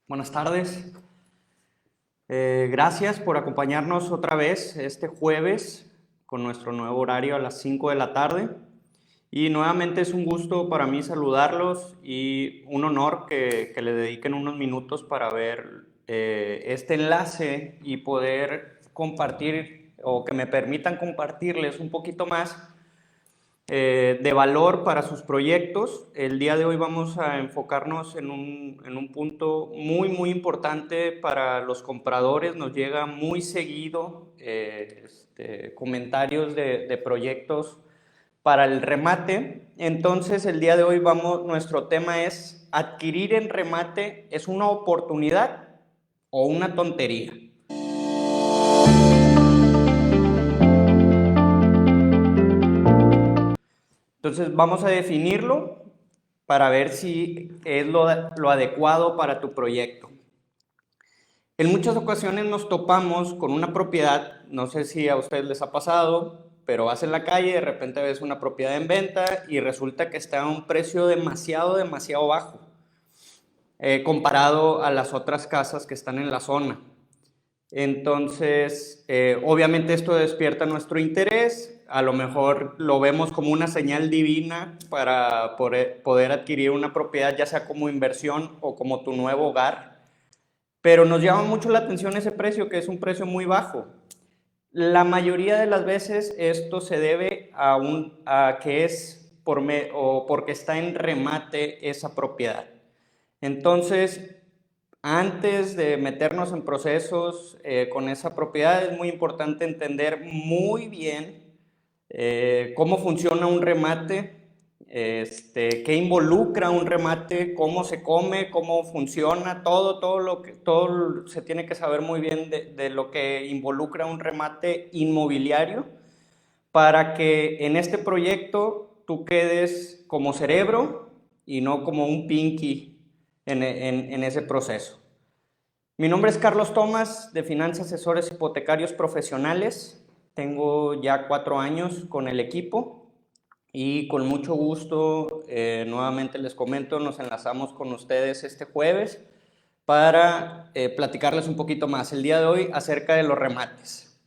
Buenas tardes. Gracias por acompañarnos otra vez este jueves con nuestro nuevo horario a las 5 de la tarde. Y nuevamente es un gusto para mí saludarlos y un honor que le dediquen unos minutos para ver este enlace y poder compartir o que me permitan compartirles un poquito más de valor para sus proyectos. El día de hoy vamos a enfocarnos en un punto muy importante para los compradores. Nos llega muy seguido comentarios de proyectos para el remate. Entonces el día de hoy nuestro tema es: ¿adquirir en remate es una oportunidad o una tontería? Entonces vamos a definirlo para ver si es lo adecuado para tu proyecto. En muchas ocasiones nos topamos con una propiedad, no sé si a ustedes les ha pasado, pero vas en la calle y de repente ves una propiedad en venta y resulta que está a un precio demasiado bajo, comparado a las otras casas que están en la zona. Entonces, obviamente esto despierta nuestro interés, a lo mejor lo vemos como una señal divina para poder adquirir una propiedad, ya sea como inversión o como tu nuevo hogar, pero nos llama mucho la atención ese precio, que es un precio muy bajo. La mayoría de las veces esto se debe a que es o porque está en remate esa propiedad. Entonces, antes de meternos en procesos con esa propiedad, es muy importante entender muy bien cómo funciona un remate, qué involucra un remate, cómo se come, cómo funciona, todo se tiene que saber muy bien de lo que involucra un remate inmobiliario para que en este proyecto tú quedes como cerebro y no como un pinky en ese proceso. Mi nombre es Carlos Tomás, de Finanzas Asesores Hipotecarios Profesionales. Tengo ya 4 años con el equipo y con mucho gusto, nuevamente les comento, nos enlazamos con ustedes este jueves para platicarles un poquito más el día de hoy acerca de los remates.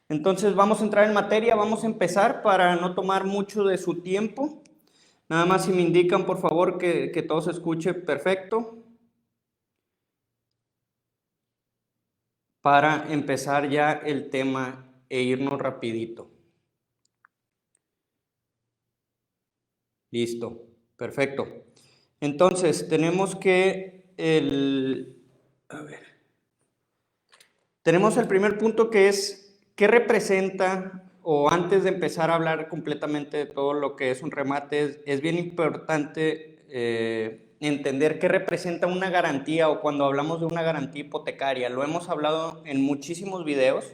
Entonces vamos a entrar en materia, vamos a empezar para no tomar mucho de su tiempo. Nada más si me indican por favor que todo se escuche perfecto, para empezar ya el tema e irnos rapidito. Listo, perfecto. Entonces tenemos tenemos el primer punto, que es ¿qué representa? O antes de empezar a hablar completamente de todo lo que es un remate, es bien importante entender qué representa una garantía, o cuando hablamos de una garantía hipotecaria. Lo hemos hablado en muchísimos videos,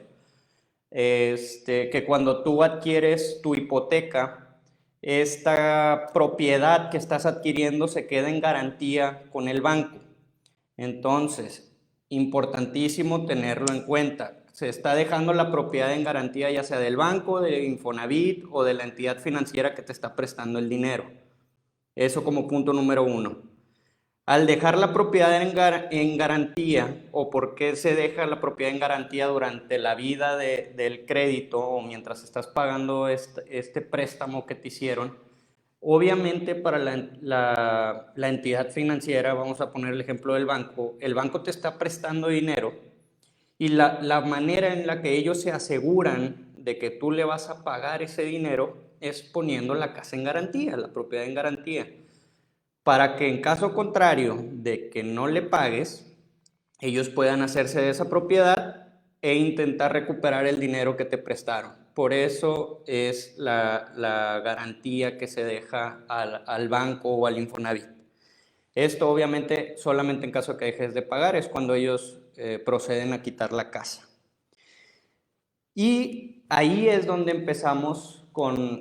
que cuando tú adquieres tu hipoteca, esta propiedad que estás adquiriendo se queda en garantía con el banco. Entonces, importantísimo tenerlo en cuenta. Se está dejando la propiedad en garantía, ya sea del banco, de Infonavit o de la entidad financiera que te está prestando el dinero. Eso como punto número 1. Al dejar la propiedad en garantía, o por qué se deja la propiedad en garantía durante la vida del crédito o mientras estás pagando este préstamo que te hicieron, obviamente para la entidad financiera, vamos a poner el ejemplo del banco, el banco te está prestando dinero y la manera en la que ellos se aseguran de que tú le vas a pagar ese dinero es poniendo la casa en garantía, la propiedad en garantía, para que en caso contrario de que no le pagues, ellos puedan hacerse de esa propiedad e intentar recuperar el dinero que te prestaron. Por eso es la garantía que se deja al banco o al Infonavit. Esto obviamente solamente en caso de que dejes de pagar, es cuando ellos proceden a quitar la casa. Y ahí es donde empezamos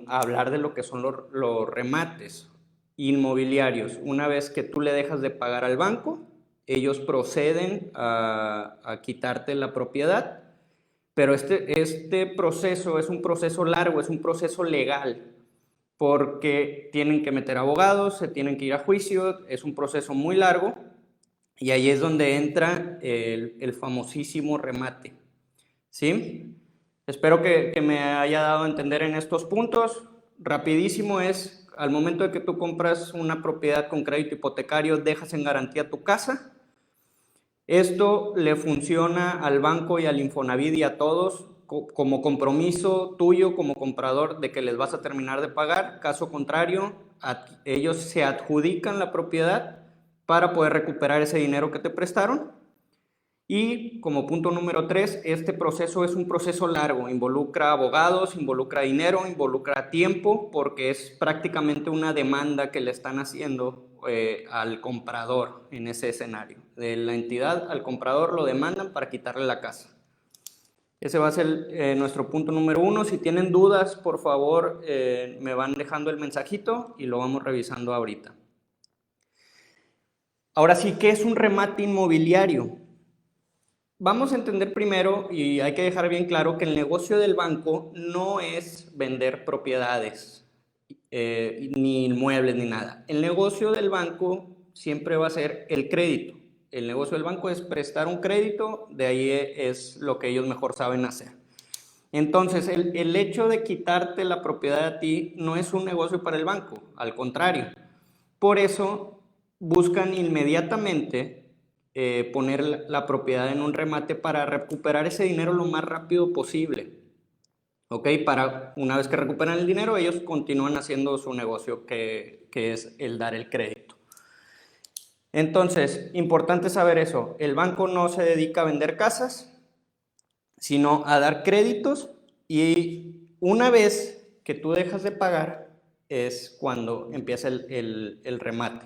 a hablar de lo que son los remates inmobiliarios. Una vez que tú le dejas de pagar al banco, ellos proceden a quitarte la propiedad, pero este proceso es un proceso largo, es un proceso legal, porque tienen que meter abogados, se tienen que ir a juicio, es un proceso muy largo, Y ahí es donde entra el famosísimo remate, ¿sí? Espero que me haya dado a entender en estos puntos. Rapidísimo es, al momento de que tú compras una propiedad con crédito hipotecario, dejas en garantía tu casa. Esto le funciona al banco y al Infonavit y a todos como compromiso tuyo como comprador de que les vas a terminar de pagar. Caso contrario, ellos se adjudican la propiedad para poder recuperar ese dinero que te prestaron. Y como punto número 3, este proceso es un proceso largo, involucra abogados, involucra dinero, involucra tiempo, porque es prácticamente una demanda que le están haciendo al comprador en ese escenario. De la entidad al comprador lo demandan para quitarle la casa. Ese va a ser nuestro punto número 1. Si tienen dudas, por favor, me van dejando el mensajito y lo vamos revisando ahorita. Ahora sí, ¿qué es un remate inmobiliario? Vamos a entender primero, y hay que dejar bien claro, que el negocio del banco no es vender propiedades, ni inmuebles, ni nada. El negocio del banco siempre va a ser el crédito. El negocio del banco es prestar un crédito, de ahí es lo que ellos mejor saben hacer. Entonces, el hecho de quitarte la propiedad a ti no es un negocio para el banco, al contrario. Por eso buscan inmediatamente poner la propiedad en un remate para recuperar ese dinero lo más rápido posible. ¿Ok? Para una vez que recuperan el dinero, ellos continúan haciendo su negocio que es el dar el crédito. Entonces, importante saber eso. El banco no se dedica a vender casas, sino a dar créditos, y una vez que tú dejas de pagar es cuando empieza el remate.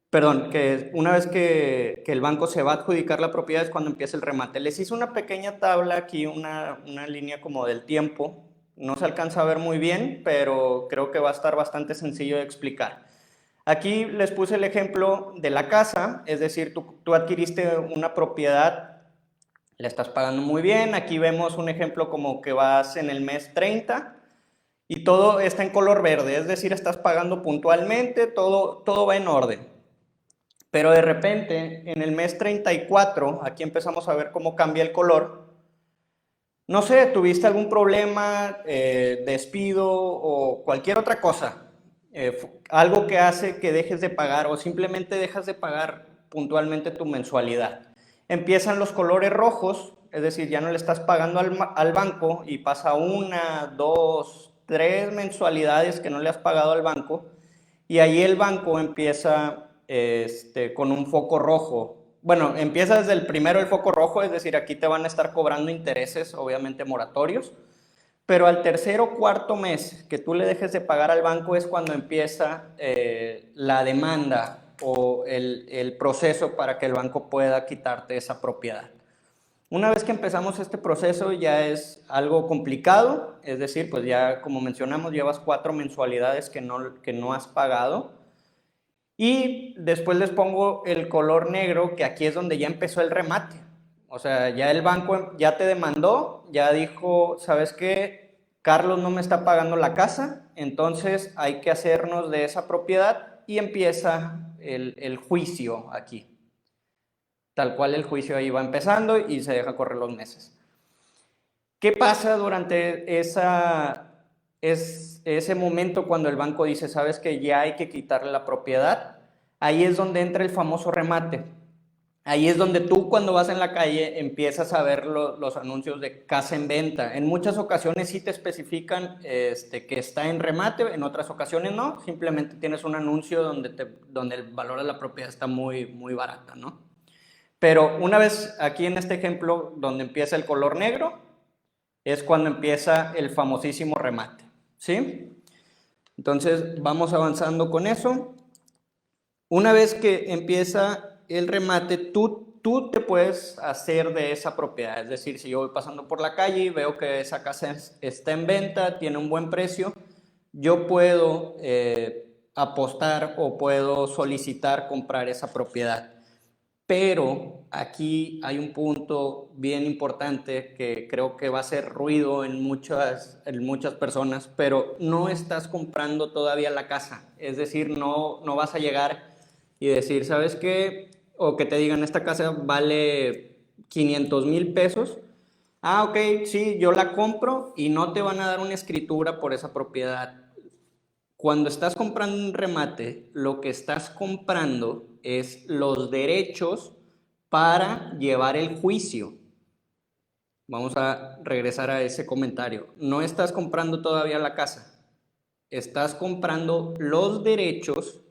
Perdón, que una vez que el banco se va a adjudicar la propiedad es cuando empieza el remate. Les hice una pequeña tabla aquí, una línea como del tiempo. No se alcanza a ver muy bien, pero creo que va a estar bastante sencillo de explicar. Aquí les puse el ejemplo de la casa, es decir, tú adquiriste una propiedad, la estás pagando muy bien. Aquí vemos un ejemplo como que vas en el mes 30 y todo está en color verde, es decir, estás pagando puntualmente, todo va en orden. Pero de repente, en el mes 34, aquí empezamos a ver cómo cambia el color. No sé, tuviste algún problema, despido o cualquier otra cosa. Algo que hace que dejes de pagar o simplemente dejas de pagar puntualmente tu mensualidad. Empiezan los colores rojos, es decir, ya no le estás pagando al banco y pasa 1, 2, 3 mensualidades que no le has pagado al banco. Y ahí el banco empieza con un foco rojo. Bueno, empieza desde el primero el foco rojo, es decir, aquí te van a estar cobrando intereses, obviamente moratorios, pero al tercer o cuarto mes que tú le dejes de pagar al banco es cuando empieza la demanda o el proceso para que el banco pueda quitarte esa propiedad. Una vez que empezamos este proceso ya es algo complicado, es decir, pues ya como mencionamos llevas 4 mensualidades que no has pagado. Y después les pongo el color negro, que aquí es donde ya empezó el remate. O sea, ya el banco ya te demandó, ya dijo, ¿sabes qué? Carlos no me está pagando la casa, entonces hay que hacernos de esa propiedad, y empieza el juicio aquí. Tal cual el juicio ahí va empezando y se deja correr los meses. ¿Qué pasa durante ese momento cuando el banco dice, sabes que ya hay que quitarle la propiedad? Ahí es donde entra el famoso remate. Ahí es donde tú, cuando vas en la calle, empiezas a ver los anuncios de casa en venta. En muchas ocasiones sí te especifican que está en remate, en otras ocasiones no. Simplemente tienes un anuncio donde el valor de la propiedad está muy, muy barata, ¿no? Pero una vez aquí en este ejemplo donde empieza el color negro, es cuando empieza el famosísimo remate, ¿sí? Entonces vamos avanzando con eso. Una vez que empieza el remate, tú te puedes hacer de esa propiedad. Es decir, si yo voy pasando por la calle y veo que esa casa está en venta, tiene un buen precio, yo puedo apostar o puedo solicitar comprar esa propiedad. Pero aquí hay un punto bien importante que creo que va a hacer ruido en muchas personas, pero no estás comprando todavía la casa. Es decir, no vas a llegar y decir, ¿sabes qué? o que te digan, esta casa vale 500,000 pesos. Ah, ok, sí, yo la compro y no te van a dar una escritura por esa propiedad. Cuando estás comprando un remate, lo que estás comprando es los derechos para llevar el juicio. Vamos a regresar a ese comentario. No estás comprando todavía la casa. Estás comprando los derechos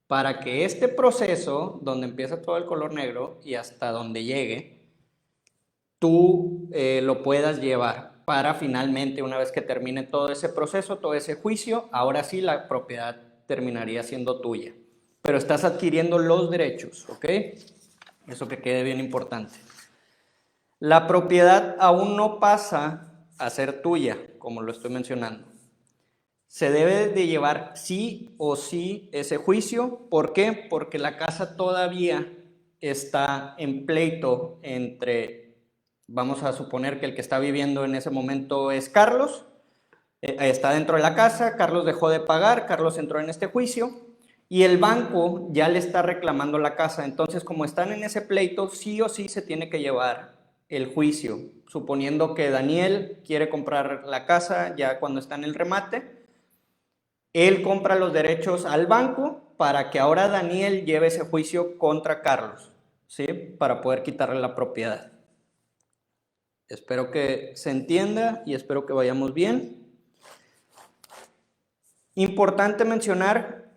para que este proceso, donde empieza todo el color negro y hasta donde llegue, tú lo puedas llevar para finalmente, una vez que termine todo ese proceso, todo ese juicio, ahora sí la propiedad terminaría siendo tuya. Pero estás adquiriendo los derechos, ¿ok? Eso que quede bien importante. La propiedad aún no pasa a ser tuya, como lo estoy mencionando. Se debe de llevar sí o sí ese juicio. ¿Por qué? Porque la casa todavía está en pleito entre, vamos a suponer que el que está viviendo en ese momento es Carlos, está dentro de la casa, Carlos dejó de pagar, Carlos entró en este juicio y el banco ya le está reclamando la casa. Entonces, como están en ese pleito, sí o sí se tiene que llevar el juicio, suponiendo que Daniel quiere comprar la casa ya cuando está en el remate. Él compra los derechos al banco para que ahora Daniel lleve ese juicio contra Carlos, ¿sí? Para poder quitarle la propiedad. Espero que se entienda y espero que vayamos bien. Importante mencionar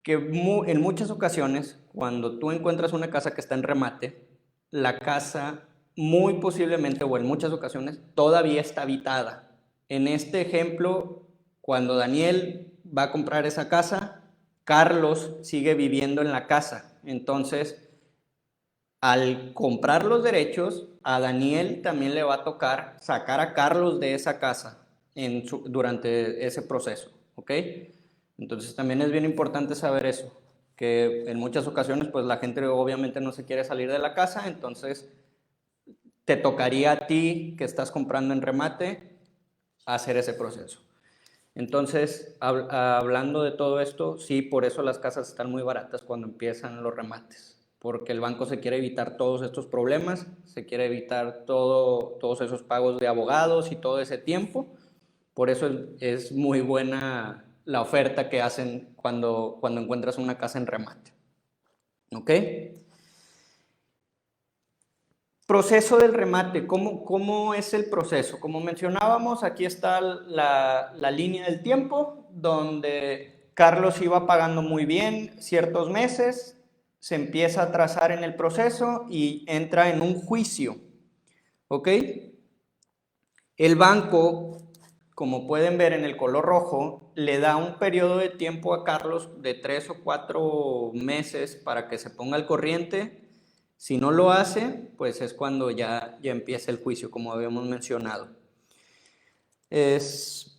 que en muchas ocasiones, cuando tú encuentras una casa que está en remate, la casa muy posiblemente o en muchas ocasiones todavía está habitada. En este ejemplo, cuando Daniel va a comprar esa casa, Carlos sigue viviendo en la casa. Entonces, al comprar los derechos, a Daniel también le va a tocar sacar a Carlos de esa casa durante ese proceso, ¿ok? Entonces también es bien importante saber eso, que en muchas ocasiones pues la gente obviamente no se quiere salir de la casa, entonces te tocaría a ti que estás comprando en remate hacer ese proceso. Entonces, hablando de todo esto, sí, por eso las casas están muy baratas cuando empiezan los remates, porque el banco se quiere evitar todos estos problemas, se quiere evitar todos esos pagos de abogados y todo ese tiempo. Por eso es muy buena la oferta que hacen cuando encuentras una casa en remate. ¿Ok? Proceso del remate, ¿cómo es el proceso? Como mencionábamos, aquí está la línea del tiempo, donde Carlos iba pagando muy bien ciertos meses, se empieza a trazar en el proceso y entra en un juicio, ¿ok? El banco, como pueden ver en el color rojo, le da un periodo de tiempo a Carlos de 3 o 4 meses para que se ponga al corriente. Si no lo hace, pues es cuando ya empieza el juicio, como habíamos mencionado. Es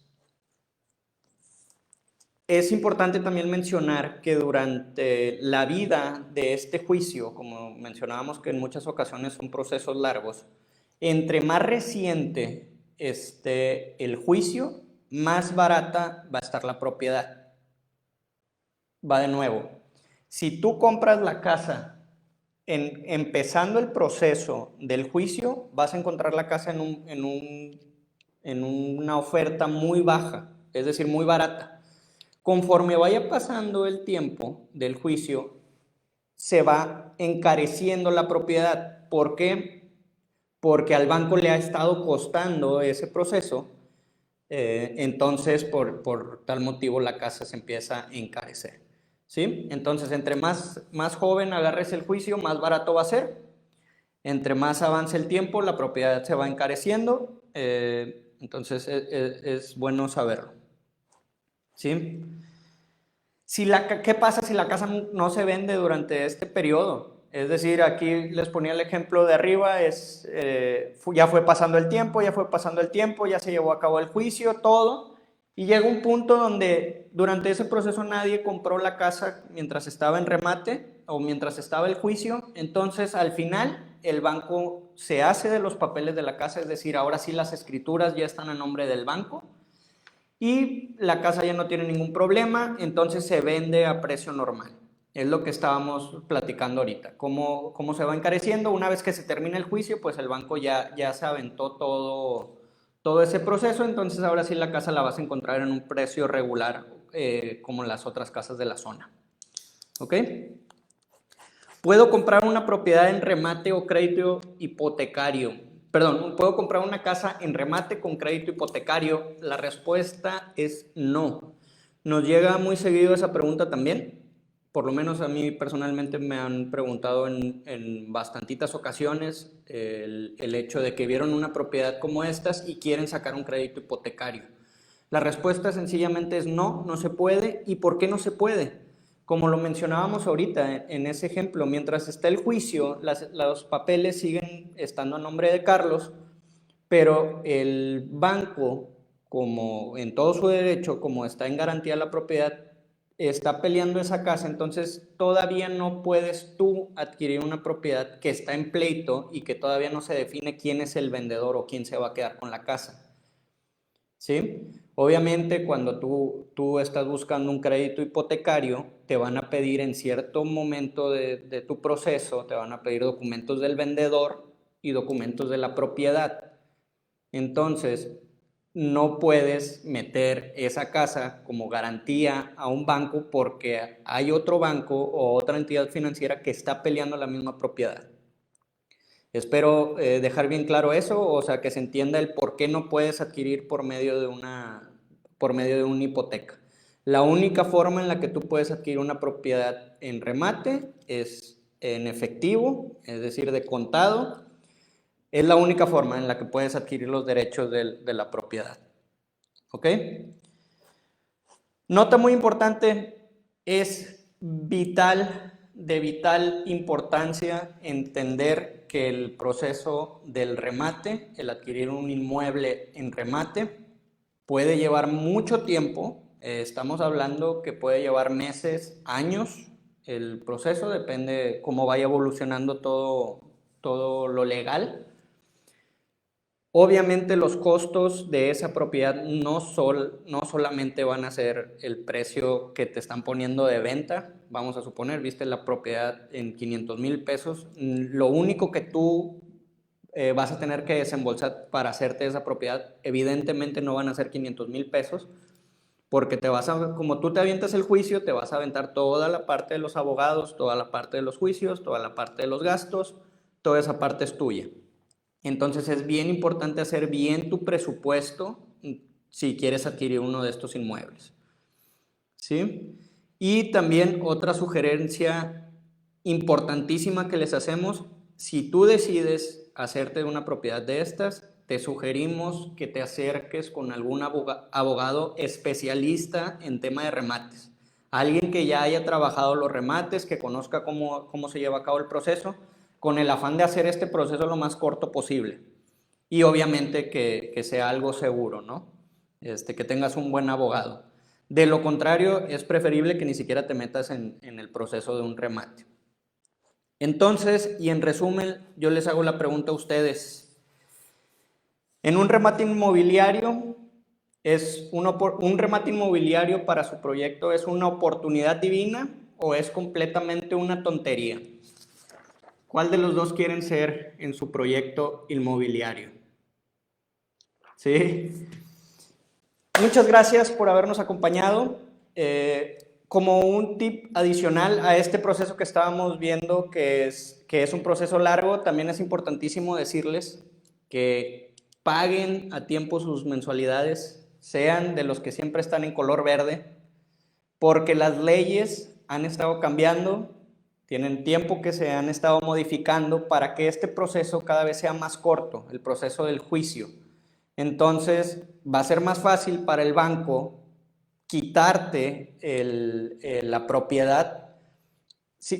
importante también mencionar que durante la vida de este juicio, como mencionábamos que en muchas ocasiones son procesos largos, entre más reciente esté el juicio, más barata va a estar la propiedad. Va de nuevo. Si tú compras la casa empezando el proceso del juicio, vas a encontrar la casa en una oferta muy baja, es decir, muy barata. Conforme vaya pasando el tiempo del juicio, se va encareciendo la propiedad. ¿Por qué? Porque al banco le ha estado costando ese proceso, entonces por tal motivo la casa se empieza a encarecer. ¿Sí? Entonces, entre más joven agarres el juicio, más barato va a ser. Entre más avance el tiempo, la propiedad se va encareciendo. Entonces, es bueno saberlo. ¿Sí? ¿Qué pasa si la casa no se vende durante este periodo? Es decir, aquí les ponía el ejemplo de arriba, ya fue pasando el tiempo, ya se llevó a cabo el juicio, todo, y llega un punto donde durante ese proceso nadie compró la casa mientras estaba en remate o mientras estaba el juicio. Entonces al final el banco se hace de los papeles de la casa, es decir, ahora sí las escrituras ya están a nombre del banco y la casa ya no tiene ningún problema, entonces se vende a precio normal. Es lo que estábamos platicando ahorita. Cómo se va encareciendo. Una vez que se termina el juicio, pues el banco ya se aventó todo ese proceso. Entonces ahora sí la casa la vas a encontrar en un precio regular, como las otras casas de la zona. ¿Ok? Puedo comprar una propiedad en remate o crédito hipotecario. Perdón, ¿puedo comprar una casa en remate con crédito hipotecario? La respuesta es no. Nos llega muy seguido esa pregunta también. Por lo menos a mí personalmente me han preguntado en bastantitas ocasiones el hecho de que vieron una propiedad como estas y quieren sacar un crédito hipotecario. La respuesta sencillamente es no, no se puede. ¿Y por qué no se puede? Como lo mencionábamos ahorita en ese ejemplo, mientras está el juicio, los papeles siguen estando a nombre de Carlos, pero el banco, como en todo su derecho, como está en garantía la propiedad, está peleando esa casa, entonces todavía no puedes tú adquirir una propiedad que está en pleito y que todavía no se define quién es el vendedor o quién se va a quedar con la casa. ¿Sí? Obviamente cuando tú estás buscando un crédito hipotecario, te van a pedir en cierto momento de tu proceso, te van a pedir documentos del vendedor y documentos de la propiedad. Entonces, no puedes meter esa casa como garantía a un banco porque hay otro banco o otra entidad financiera que está peleando la misma propiedad. Espero dejar bien claro eso, o sea, que se entienda el por qué no puedes adquirir por medio de una hipoteca. La única forma en la que tú puedes adquirir una propiedad en remate es en efectivo, es decir, de contado. Es la única forma en la que puedes adquirir los derechos de la propiedad. ¿Ok? Nota muy importante, es de vital importancia entender que el proceso del remate, el adquirir un inmueble en remate, puede llevar mucho tiempo. Estamos hablando que puede llevar meses, años. El proceso depende cómo vaya evolucionando todo lo legal. Obviamente los costos de esa propiedad no solamente van a ser el precio que te están poniendo de venta. Vamos a suponer, viste la propiedad en 500,000 pesos. Lo único que tú vas a tener que desembolsar para hacerte esa propiedad, evidentemente no van a ser 500,000 pesos, porque como tú te avientas el juicio, te vas a aventar toda la parte de los abogados, toda la parte de los juicios, toda la parte de los gastos, toda esa parte es tuya. Entonces es bien importante hacer bien tu presupuesto si quieres adquirir uno de estos inmuebles. ¿Sí? Y también otra sugerencia importantísima que les hacemos, si tú decides hacerte una propiedad de estas, te sugerimos que te acerques con algún abogado especialista en tema de remates. Alguien que ya haya trabajado los remates, que conozca cómo se lleva a cabo el proceso, con el afán de hacer este proceso lo más corto posible. Y obviamente que sea algo seguro, ¿no? Que tengas un buen abogado. De lo contrario, es preferible que ni siquiera te metas en el proceso de un remate. Entonces, y en resumen, yo les hago la pregunta a ustedes. En un remate inmobiliario, ¿un remate inmobiliario para su proyecto es una oportunidad divina o es completamente una tontería? ¿Cuál de los dos quieren ser en su proyecto inmobiliario? ¿Sí? Muchas gracias por habernos acompañado. Como un tip adicional a este proceso que estábamos viendo, que es un proceso largo, también es importantísimo decirles que paguen a tiempo sus mensualidades, sean de los que siempre están en color verde, porque las leyes han estado cambiando, tienen tiempo que se han estado modificando para que este proceso cada vez sea más corto, el proceso del juicio. Entonces va a ser más fácil para el banco quitarte la propiedad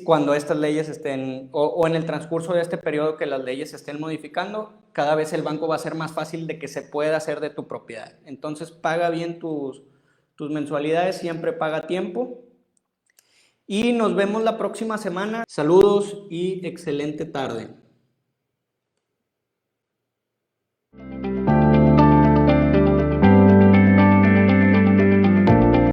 cuando estas leyes estén, o en el transcurso de este periodo que las leyes se estén modificando, cada vez el banco va a ser más fácil de que se pueda hacer de tu propiedad. Entonces paga bien tus mensualidades, siempre paga a tiempo. Y nos vemos la próxima semana. Saludos y excelente tarde.